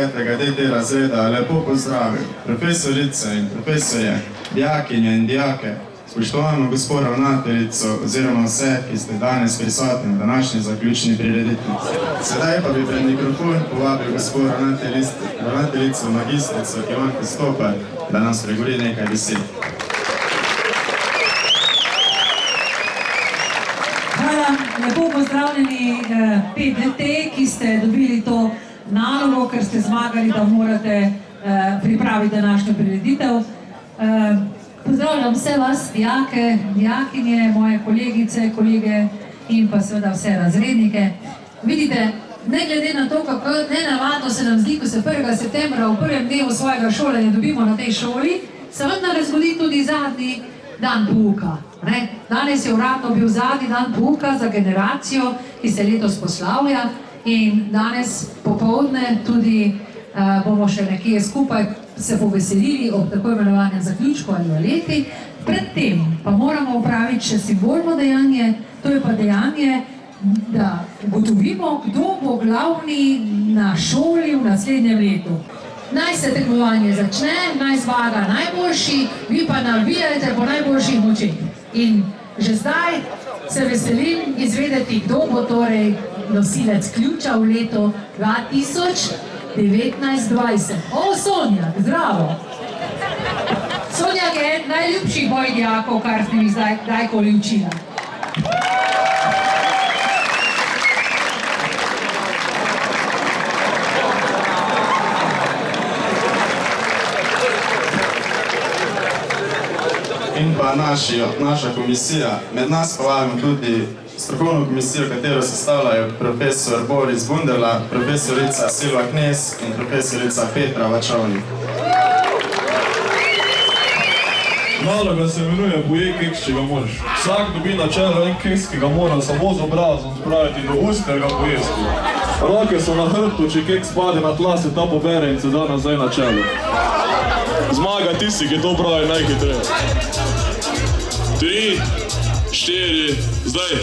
5. DD razreda lepo pozdravil profesorice in profesorje, dijakinje in dijake, spoštovano gospod ravnateljico oziroma vse, ki ste danes prisotni v današnji zaključni prireditvi. Sedaj pa bi pred mikrofon povabil gospod ravnateljico magistrico Ivanko Stopar, da nam spregovori nekaj besed. Hvala, lepo pozdravljeni 5DT, ki ste dobili to nalogo, ker ste zmagali, da morate pripraviti današnjo prireditev. Pozdravljam vse vas, dijake, dijakinje, moje kolegice, kolege in pa seveda vse razrednike. Vidite, ne glede na to, kako nenavadno se nam zdi, ko se 1. septembra v prvem dnevu svojega šolanja dobimo na tej šoli, se vendar zgodi tudi zadnji dan pouka. Danes je uradno bil zadnji dan pouka za generacijo, ki se letos poslavlja, in danes popoldne tudi bomo še nekje skupaj se poveselili ob tako imenovanem zaključku ali valeti. Predtem pa moramo opraviti še simbolno dejanje, to je pa dejanje, da ugotovimo, kdo bo glavni na šoli v naslednjem letu. Naj se tekmovanje začne, naj zmaga najboljši, vi pa navijajte po najboljših močeh. In že zdaj se veselim izvedeti, kdo bo torej nosilec ključa v letu 2019-20. O, Sonja, zdravo! Sonja je eden najljubših mojih dijakov, kar ste mi kdajkoli učila. In pa naša komisija. Med nas pa vabimo tudi strokovno komisijo, katero sestavljajo profesor Boris Bunderla, profesorica Silva Knez in profesorica Petra Vačovnik. Naloga se imenuje Pojej keks, če ga moraš. Vsak dobi na čelo en keks, ki ga mora samo z obrazom spraviti do ust, ter ga pojesti. Roke so na hrbtu, če keks pade na tla, se ta pobere in se da nazaj na čelo. Zmaga tisti, ki to pravi najhitreje. 3, 4, zdaj!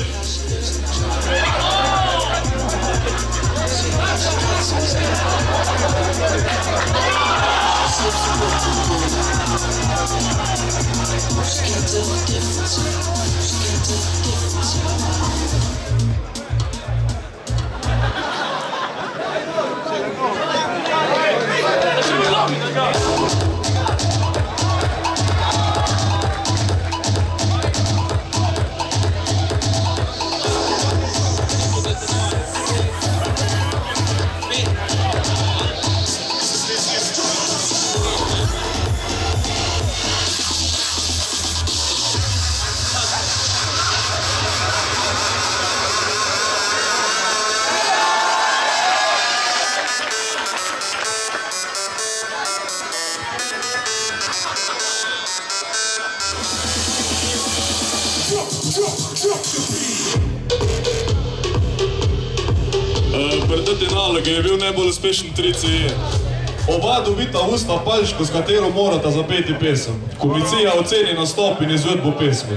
Pri teti nalogi je bil najbolj uspešen 3CE. Oba dobita ustna palčko, s katero morata zapeti pesem. Komisija oceni nastop in izvedbo pesmi.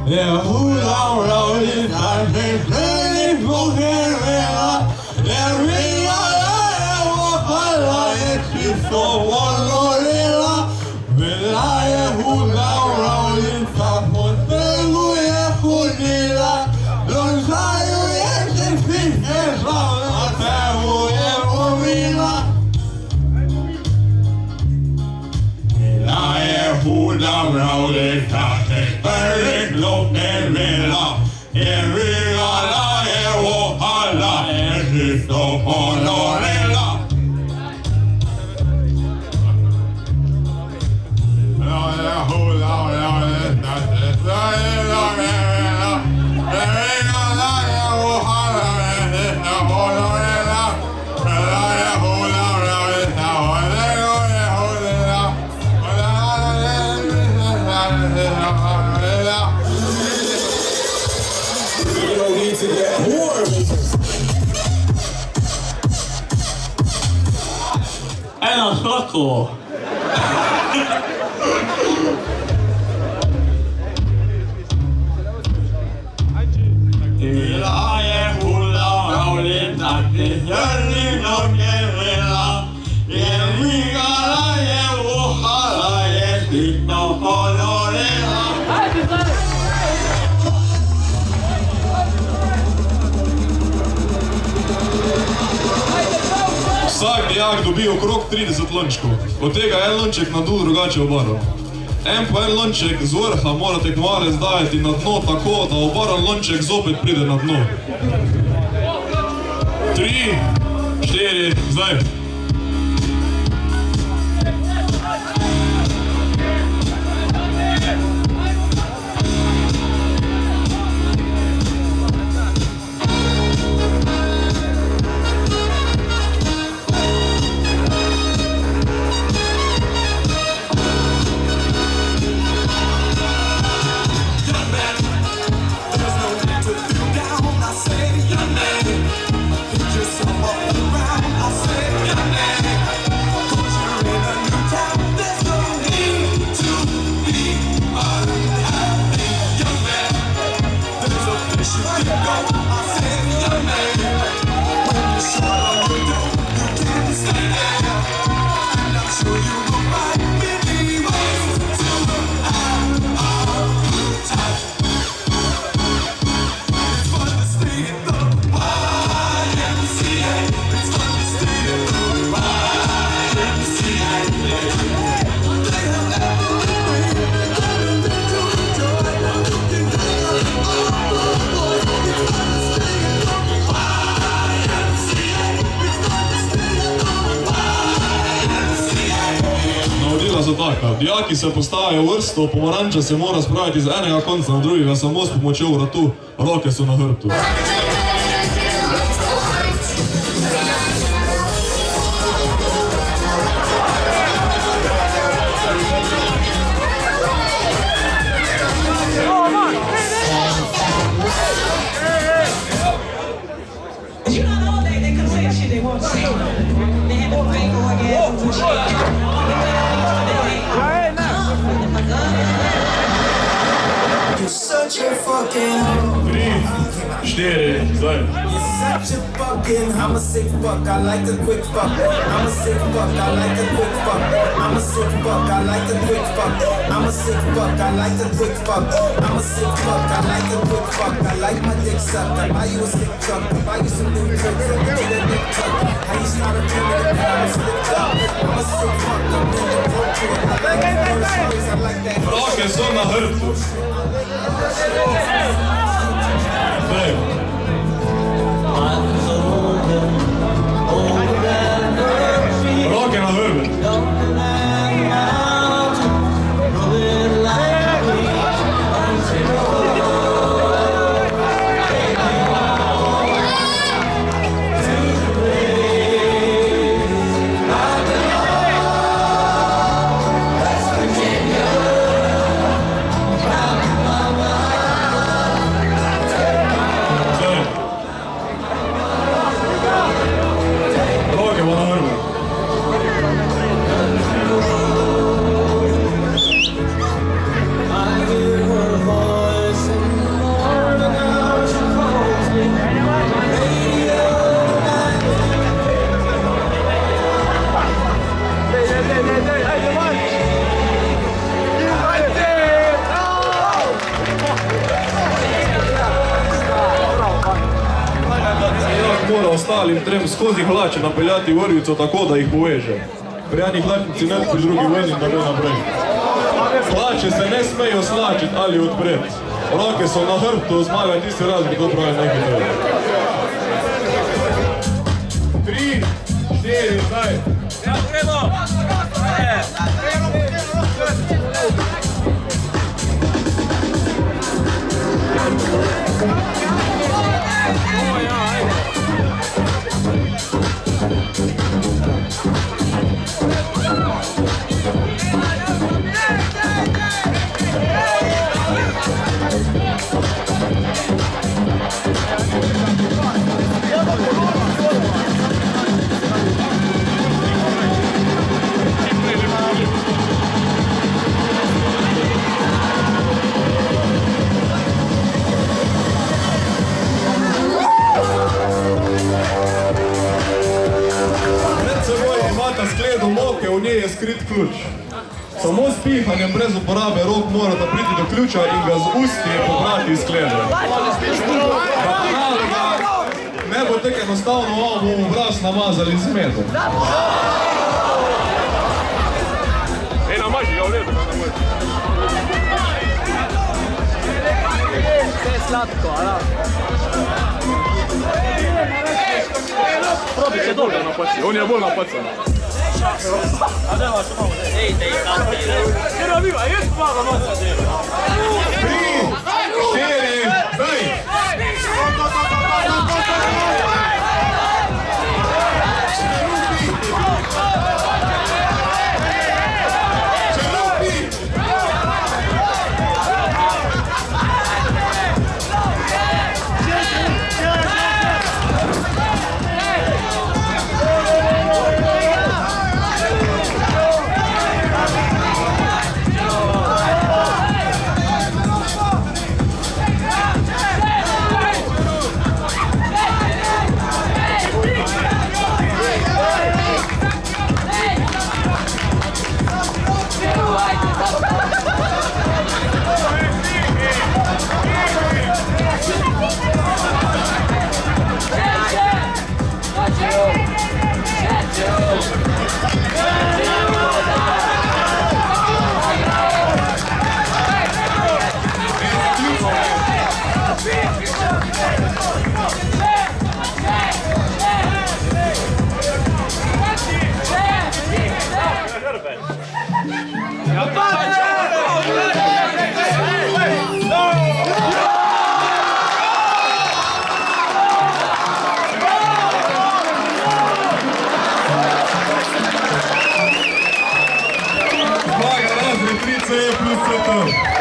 Every Lahko. Ila je hula, ravlin, takni, jrni, noge, vela, je migala, je uhala, je hitno polorela. Vsak dijak dobi okrog 30 lončkov, od tega en lonček na dnu drugače obarvan. En po en lonček z vrha mora tekmovalec dajati na dno tako, da obarvan lonček zopet pride na dno. 3, 4, zdaj. Dijaki se postavijo v vrsto, pomaranča se mora spraviti z enega konca na drugega samo s pomočjo vratu, roke so na hrbtu. I'm a sick fuck, I like the quick fuck. I'm a sick fuck, I like the quick fuck. I'm a sick fuck, I like the quick fuck. I'm a sick fuck, I like the quick fuck. I'm a sick fuck, I like the quick fuck. I like my dick sucked. I buy you a stick truck. I buy you some new tricks. I get you that dick tuck. How you start a turn in the pound, flipped up. I'm a sick fuck, I'm in the portrait. I like the first stories, I like that. Roke so na hrbtu. Roke na hrbet. Mora ostalim trem skozi hlače napeljati vrvico tako, da jih poveže. Pri eni hlačnici ne, pri drugi ven in tako naprej. Hlače se ne smejo slačiti ali odpreti. Roke so na hrbtu, zmaga tisti razlik, to pravi nekaj tega. 3, 4, zdaj. Ja, gremo! skrit ključ. Samo s pihanjem brez uporabe rok morate priti do ključa in ga z usti pobrati iz sklede. Ne bo tako enostavno, ovo bomo obraz namazali z medom. Namaži ga v redu, namaži. Vse je sladko, ala? Probi se dolgo napaci, on je bolj napacan. A da imaš malo, ej, Kaj rabiva, jaz pomagam noca dela. 3, 4, daj! Razred 3C plus CT.